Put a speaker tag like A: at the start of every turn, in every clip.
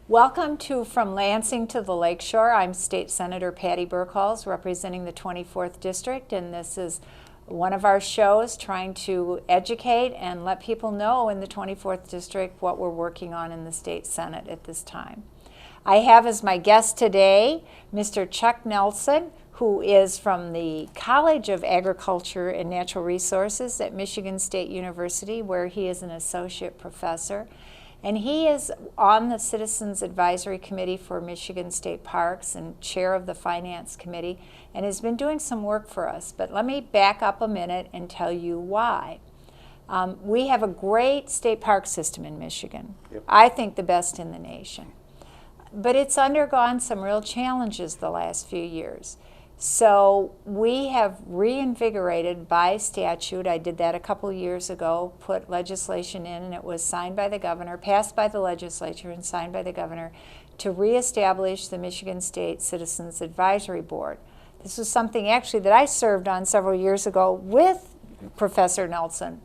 A: Welcome to From Lansing to the Lakeshore. I'm State Senator Patty Birkholz representing the 24th District, and this is one of our shows trying to educate and let people know in the 24th District what we're working on in the State Senate at this time. I have as my guest today Mr. Chuck Nelson, who is from the College of Agriculture and Natural Resources at Michigan State University, where he is an associate professor. And he is on the Citizens Advisory Committee for Michigan State Parks and chair of the Finance Committee, and has been doing some work for us. But let me back up a minute and tell you why. We have a great state park system in Michigan. Yep. I think the best in the nation. But it's undergone some real challenges the last few years. So we have reinvigorated by statute. I did that a couple years ago, put legislation in, and it was signed by the governor, passed by the legislature, and signed by the governor to reestablish the Michigan State Citizens Advisory Board. This was something actually that I served on several years ago with Professor Nelson,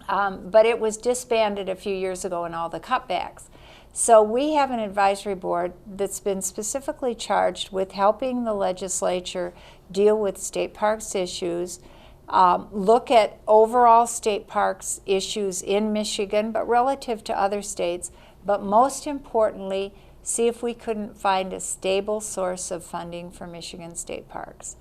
A: but it was disbanded a few years ago in all the cutbacks. So we have an advisory board that's been specifically charged with helping the legislature deal with state parks issues, look at overall state parks issues in Michigan, but relative to other states, but most importantly, see if we couldn't find a stable source of funding for Michigan state parks.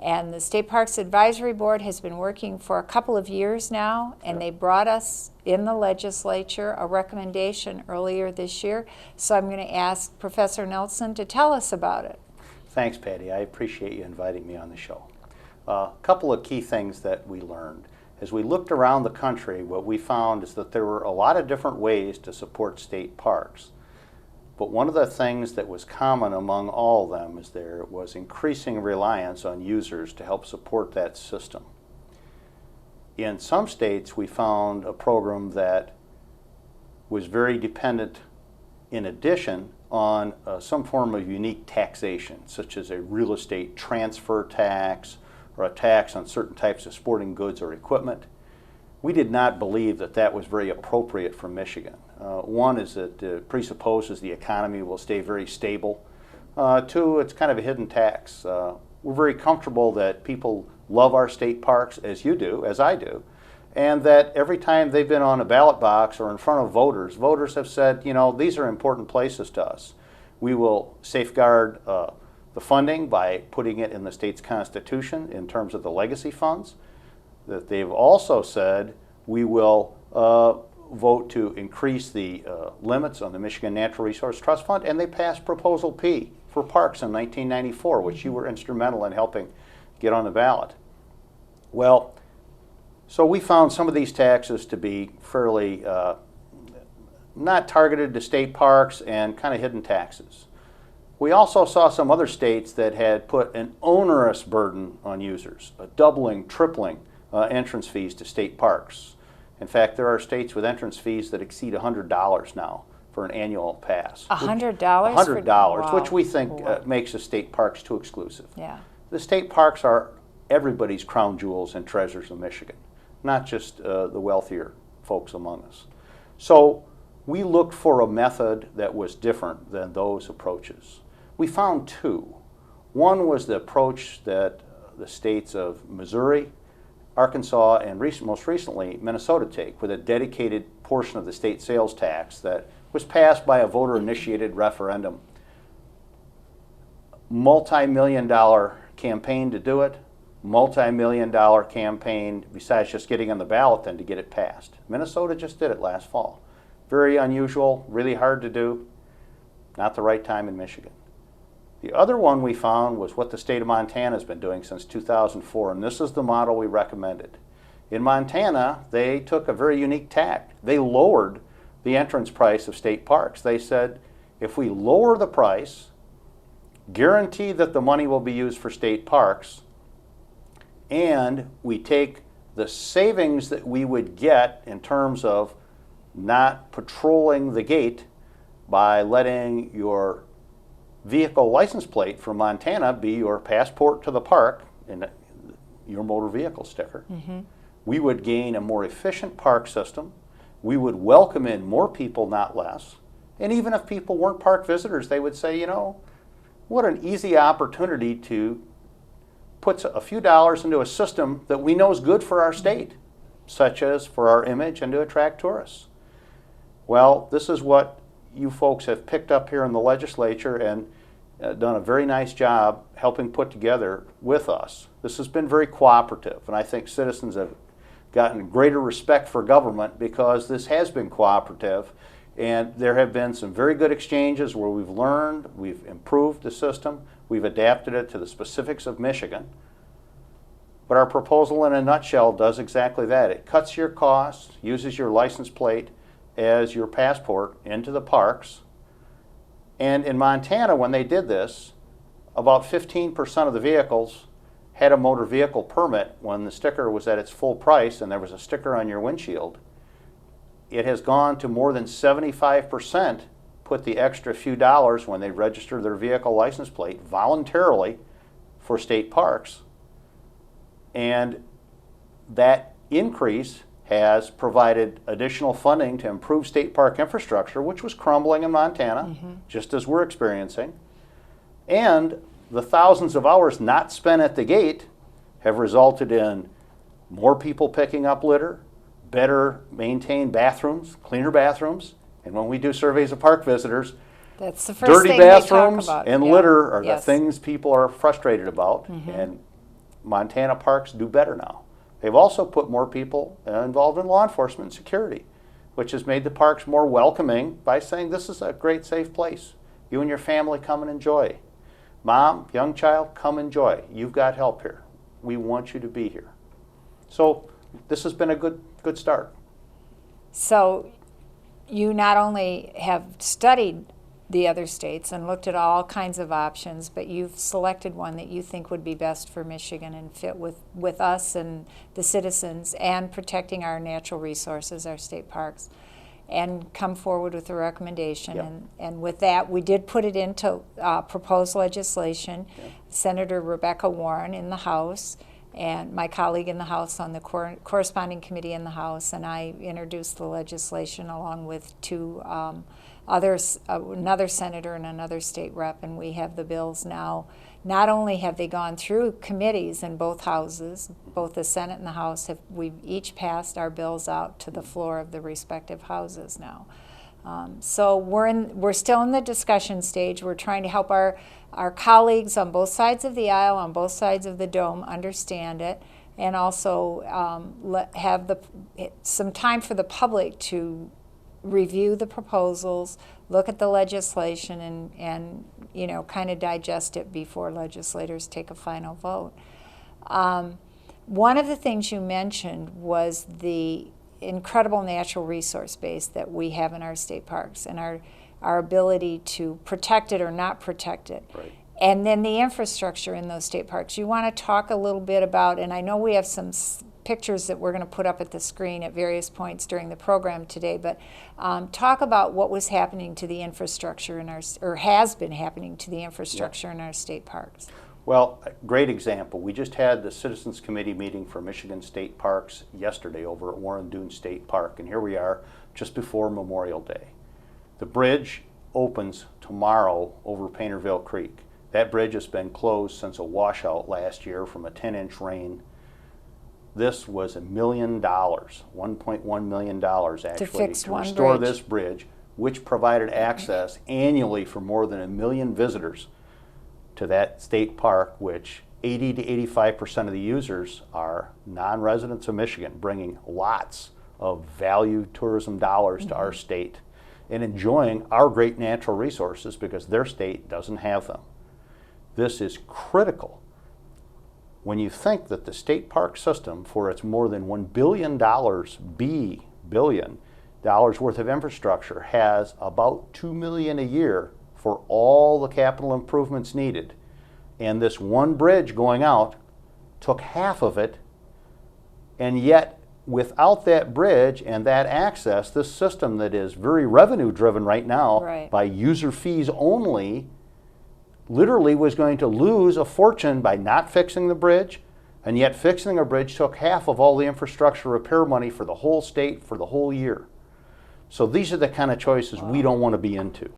A: And the State Parks Advisory Board has been working for a couple of years now, and they brought us in the legislature a recommendation earlier this year. So I'm going to ask Professor Nelson to tell us about it.
B: Thanks, Patty. I appreciate you inviting me on the show. A couple of key things that we learned. As we looked around the country, what we found is that there were a lot of different ways to support state parks. But one of the things that was common among all of them is there was increasing reliance on users to help support that system. In some states, we found a program that was very dependent, in addition, on some form of unique taxation, such as a real estate transfer tax or a tax on certain types of sporting goods or equipment. We did not believe that that was very appropriate for Michigan. One is that it presupposes the economy will stay very stable. Two, it's kind of a hidden tax. We're very comfortable that people love our state parks, as you do, as I do, and that every time they've been on a ballot box or in front of voters, voters have said, you know, these are important places to us. We will safeguard the funding by putting it in the state's constitution in terms of the legacy funds. That they've also said we will vote to increase the limits on the Michigan Natural Resource Trust Fund, and they passed Proposal P for parks in 1994, which you were instrumental in helping get on the ballot. Well, so we found some of these taxes to be fairly not targeted to state parks and kind of hidden taxes. We also saw some other states that had put an onerous burden on users, a doubling, tripling entrance fees to state parks. In fact, there are states with entrance fees that exceed $100 now for an annual pass.
A: $100?
B: $100,
A: Wow.
B: which we think makes the state parks too exclusive.
A: Yeah.
B: The state parks are everybody's crown jewels and treasures of Michigan, not just the wealthier folks among us. So we looked for a method that was different than those approaches. We found two. One was the approach that the states of Missouri, Arkansas, and most recently Minnesota take, with a dedicated portion of the state sales tax that was passed by a voter-initiated referendum. Multi-million-dollar campaign to do it, multi-million-dollar campaign besides just getting on the ballot then to get it passed. Minnesota just did it last fall. Very unusual, really hard to do, not the right time in Michigan. The other one we found was what the state of Montana has been doing since 2004, and this is the model we recommended. In Montana, they took a very unique tack. They lowered the entrance price of state parks. They said, if we lower the price, guarantee that the money will be used for state parks, and we take the savings that we would get in terms of not patrolling the gate by letting your vehicle license plate from Montana be your passport to the park and your motor vehicle sticker. Mm-hmm. We would gain a more efficient park system. We would welcome in more people, not less, And even if people weren't park visitors, they would say, you know, what an easy opportunity to put a few dollars into a system that we know is good for our state, such as for our image and to attract tourists. Well, this is what you folks have picked up here in the legislature and done a very nice job helping put together with us. This has been very cooperative, and I think citizens have gotten greater respect for government because this has been cooperative, and there have been some very good exchanges where we've learned, we've improved the system, we've adapted it to the specifics of Michigan. But our proposal in a nutshell does exactly that. It cuts your costs, uses your license plate as your passport into the parks. And in Montana, when they did this, about 15% of the vehicles had a motor vehicle permit when the sticker was at its full price and there was a sticker on your windshield. It has gone to more than 75% put the extra few dollars when they register their vehicle license plate voluntarily for state parks. And that increase has provided additional funding to improve state park infrastructure, which was crumbling in Montana, just as we're experiencing. And the thousands of hours not spent at the gate have resulted in more people picking up litter, better maintained bathrooms, cleaner bathrooms. And when we do surveys of park visitors,
A: that's the first
B: dirty
A: thing they talk
B: bathrooms
A: about.
B: and
A: Yeah.
B: litter are
A: Yes.
B: the things people are frustrated about. And Montana parks do better now. They've also put more people involved in law enforcement and security, which has made the parks more welcoming by saying this is a great, safe place. You and your family come and enjoy. Mom, young child, come enjoy. You've got help here. We want you to be here. So this has been a good start.
A: So you not only have studied the other states and looked at all kinds of options, but you've selected one that you think would be best for Michigan and fit with us and the citizens and protecting our natural resources, our state parks, and come forward with a recommendation.
B: Yep.
A: And with that, we did put it into proposed legislation.
B: Yep.
A: Senator Rebecca Warren in the House and my colleague in the House on the corresponding committee in the House, and I introduced the legislation along with two others, another senator and another state rep, and we have the bills now. Not only have they gone through committees in both houses, both the Senate and the House, we've each passed our bills out to the floor of the respective houses now. So we're still in the discussion stage. We're trying to help our colleagues on both sides of the aisle, on both sides of the dome, understand it, and also have some time for the public to review the proposals, look at the legislation, and you know, kind of digest it before legislators take a final vote. One of the things you mentioned was the incredible natural resource base that we have in our state parks and our ability to protect it or not protect it.
B: Right.
A: And then the infrastructure in those state parks. You want to talk a little bit about, and I know we have some pictures that we're going to put up at the screen at various points during the program today, but talk about what was happening to the infrastructure in our, or has been happening to the infrastructure in our state parks.
B: Well, a great example. We just had the Citizens Committee meeting for Michigan State Parks yesterday over at Warren Dunes State Park, and here we are just before Memorial Day. The bridge opens tomorrow over Painterville Creek. That bridge has been closed since a washout last year from a 10-inch rain. This was $1 million, $1.1 million actually, to restore this bridge, which provided access annually for more than 1 million visitors to that state park, which 80 to 85% of the users are non-residents of Michigan, bringing lots of value tourism dollars to our state and enjoying our great natural resources because their state doesn't have them. This is critical when you think that the state park system, for its more than $1 billion, billion dollars worth of infrastructure, has about $2 million a year for all the capital improvements needed. And this one bridge going out took half of it, and yet without that bridge and that access, this system that is very revenue driven right now by user fees only, literally was going to lose a fortune by not fixing the bridge, and yet fixing a bridge took half of all the infrastructure repair money for the whole state for the whole year. So these are the kind of choices we don't want to be into.